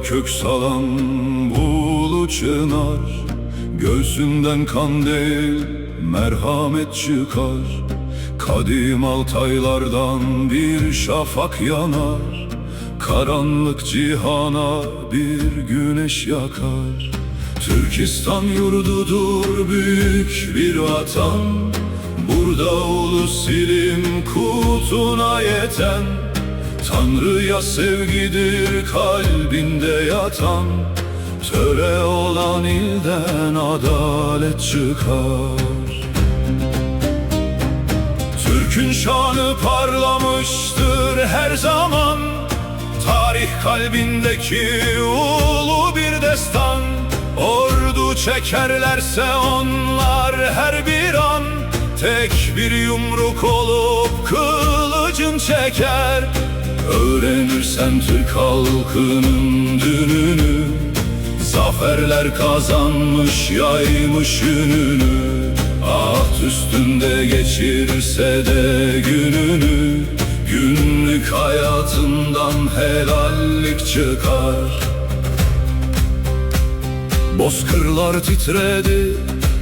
kök salan buğulu çınar, göğsünden kan değil merhamet çıkar. Kadim Altaylardan bir şafak yanar, karanlık cihana bir güneş yakar. Türkistan yurdudur büyük bir vatan, burada ulus ilim kutuna yeten. Tanrı'ya sevgidir kalbinde yatan, töre olan ilden adalet çıkar. Türk'ün şanı parlamıştır her zaman, tarih kalbindeki ulu bir destan. Ordu çekerlerse onlar her bir an, tek bir yumruk olup kılıcın çeker. Öğrenirsen Türk halkının dününü, zaferler kazanmış yaymış yününü. Aht üstünde geçirse de gününü, günlük hayatından helallik çıkar. Bozkırlar titredi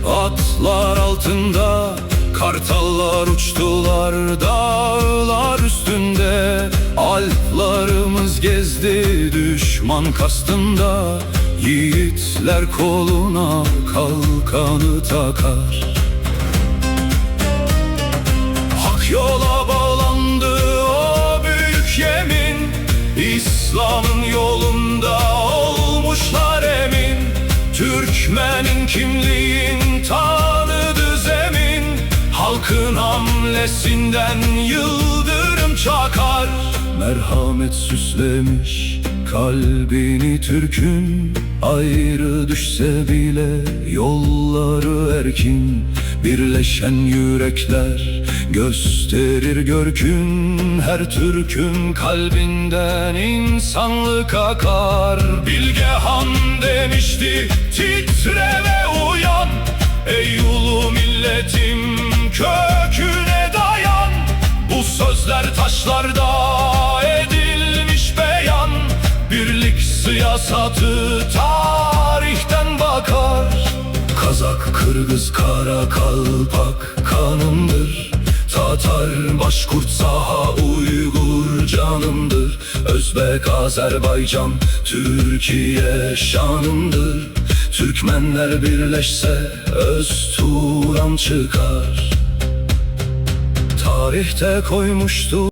atlar altında, kartallar uçtular dağlar üstünde. Alplarımız gezdi düşman kastında, yiğitler koluna kalkanı takar. Hak yola bağlandı o büyük yemin, İslam'ın yolunda olmuşlar emin. Türkmenin kimliğin tanıdı zemin, halkın hamlesinden yıldırım çakar. Merhamet süslemiş kalbini Türk'ün, ayrı düşse bile yolları erkin. Birleşen yürekler gösterir görkün, her Türk'ün kalbinden insanlık akar. Bilge Han demişti titre ve uyan, ey ulu milletim köküne dayan. Bu sözler taşlarda edilmiş beyan, birlik siyasatı tarihten bakar. Kazak, Kırgız, Kara, Kalpak kanımdır, Tatar, Başkurt, Saha, Uygur canımdır. Özbek, Azerbaycan, Türkiye şanımdır. Türkmenler birleşse Özturan çıkar. Tarihte koymuştu